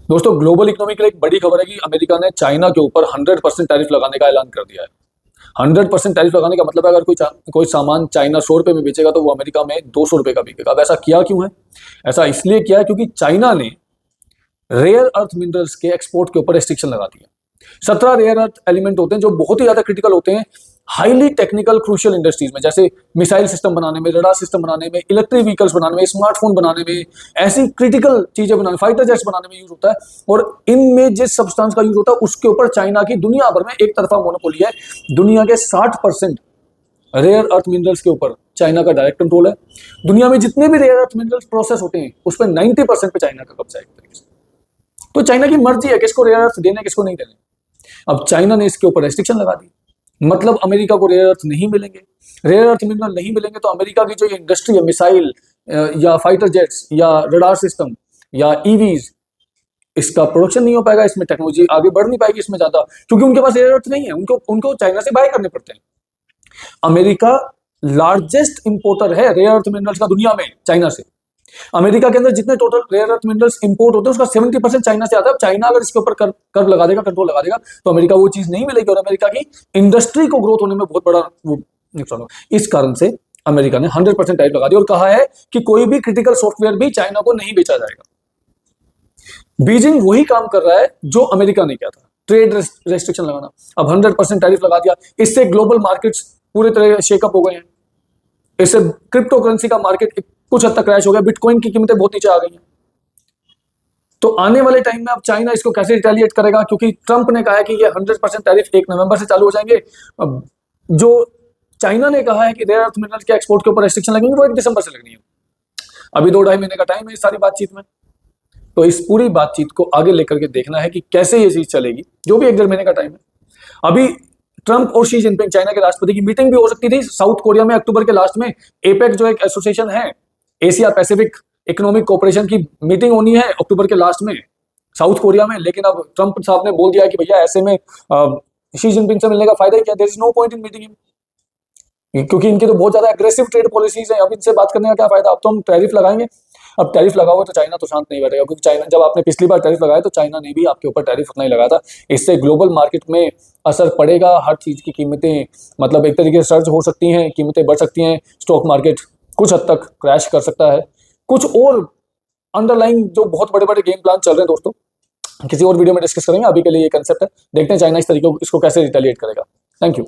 दोस्तों, global economy के लिए एक बड़ी खबर है कि अमेरिका ने चाइना के ऊपर 100% टैरिफ लगाने का ऐलान कर दिया है। 100% टैरिफ लगाने का मतलब है अगर कोई सामान चाइना 100 रुपए में बेचेगा तो वो अमेरिका में 200 रुपए का बिकेगा। अब ऐसा किया क्यों है? ऐसा इसलिए किया है क्योंकि चाइना ने रेयर अर्थ मिनरल्स के एक्सपोर्ट के ऊपर रेस्ट्रिक्शन लगा दिया। 17 रेयर अर्थ एलिमेंट होते हैं जो बहुत ही ज्यादा क्रिटिकल होते हैं हाईली टेक्निकल क्रूशियल इंडस्ट्रीज में, जैसे मिसाइल सिस्टम बनाने में, रडार सिस्टम बनाने में, इलेक्ट्रिक व्हीकल्स बनाने में, स्मार्टफोन बनाने में, ऐसी क्रिटिकल चीजें बनाने, फाइटर जेट्स बनाने में यूज होता है। और इनमें जिस सब्सटेंस का यूज होता है उसके ऊपर चाइना की दुनिया भर में एक तरफा मोनोपोली है। दुनिया के 60% रेयर अर्थ मिनरल्स के ऊपर चाइना का डायरेक्ट कंट्रोल है। दुनिया में जितने भी रेयर अर्थ मिनरल्स प्रोसेस होते हैं उस पर 90% पे चाइना का कब्जा है एक तरीके से। तो चाइना की मर्जी है किसको रेयर अर्थ देने किसको नहीं देने। अब चाइना ने इसके ऊपर रेस्ट्रिक्शन लगा दी, मतलब अमेरिका को रेयर अर्थ नहीं मिलेंगे। रेयर अर्थ मिनरल नहीं मिलेंगे तो अमेरिका की जो इंडस्ट्री है, मिसाइल या फाइटर जेट्स या रडार सिस्टम या ईवीज, इसका प्रोडक्शन नहीं हो पाएगा, इसमें टेक्नोलॉजी आगे बढ़ नहीं पाएगी इसमें ज्यादा, क्योंकि उनके पास रेयर अर्थ नहीं है। उनको चाइना से बाय करने पड़ते हैं। अमेरिका लार्जेस्ट इंपोर्टर है रेयर अर्थ मिनरल्स का दुनिया में, चाइना से। अमेरिका के अंदर जितने total rare earth minerals import होते हैं उसका 70% चाइना से आता है। चाइना अगर इसके ऊपर कर लगा देगा, कंट्रोल लगा देगा, तो अमेरिका वो चीज नहीं मिलेगी और अमेरिका की इंडस्ट्री को ग्रोथ होने में बहुत बड़ा नुकसान हो। इस कारण से अमेरिका ने 100% टैरिफ लगा दिया और कहा है कि कोई भी क्रिटिकल सॉफ्टवेयर भी चाइना को नहीं बेचा जाएगा। बीजिंग वही काम कर रहा है जो अमेरिका ने किया था, ट्रेड रेस्ट्रिक्शन लगाना। अब 100% टैरिफ लगा दिया, इससे ग्लोबल मार्केट्स पूरी तरह शेकअप हो गए हैं। इससे क्रिप्टो करेंसी का मार्केट कुछ हद तक क्रैश हो गया, बिटकॉइन की कीमतें बहुत नीचे आ गई हैं। तो आने वाले टाइम में अब चाइना इसको कैसे रिटेलिएट करेगा, क्योंकि ट्रंप ने कहा है कि ये 100% टैरिफ 1 नवंबर से चालू हो जाएंगे। अब जो चाइना ने कहा है कि रेयर अर्थ मिनरल के एक्सपोर्ट के ऊपर रेस्ट्रिक्शन लगेंगे वो 1 दिसंबर से लगनी है। अभी 2-2.5 महीने का टाइम है इस सारी बातचीत में। तो इस पूरी बातचीत को आगे लेकर के देखना है कि कैसे ये चीज चलेगी, जो भी 1-1.5 महीने का टाइम है। अभी ट्रंप और शी जिनपिंग, चाइना के राष्ट्रपति की मीटिंग भी हो सकती थी साउथ कोरिया में अक्टूबर के लास्ट में। एपेक जो एक एसोसिएशन है, एशिया पैसिफिक इकोनॉमिक कोऑपरेशन की मीटिंग होनी है अक्टूबर के लास्ट में साउथ कोरिया में। लेकिन अब ट्रंप साहब ने बोल दिया कि भैया ऐसे में शी जिनपिंग से मिलने का फायदा ही क्या, there is no point in meeting him, क्योंकि इनकी तो बहुत ज्यादा एग्रेसिव ट्रेड पॉलिसीज है। अब इनसे बात करने का क्या फायदा, अब तो हम टैरिफ लगाएंगे। अब टैरिफ लगाओगे तो चाइना तो शांत नहीं बैठेगा, क्योंकि चाइना, जब आपने पिछली बार टैरिफ लगाया तो चाइना ने भी आपके ऊपर टैरिफ उतना ही लगाया था। इससे ग्लोबल मार्केट में असर पड़ेगा, हर चीज की कीमतें मतलब एक तरीके से सर्ज हो सकती हैं, कीमतें बढ़ सकती हैं, स्टॉक मार्केट कुछ हद तक क्रैश कर सकता है। कुछ और अंडरलाइंग जो बहुत बड़े बड़े गेम प्लान चल रहे हैं दोस्तों, किसी और वीडियो में डिस्कस करेंगे। अभी के लिए ये कंसेप्ट है, देखते हैं चाइना इस तरीके को इसको कैसे रिटेलिएट करेगा। Thank you.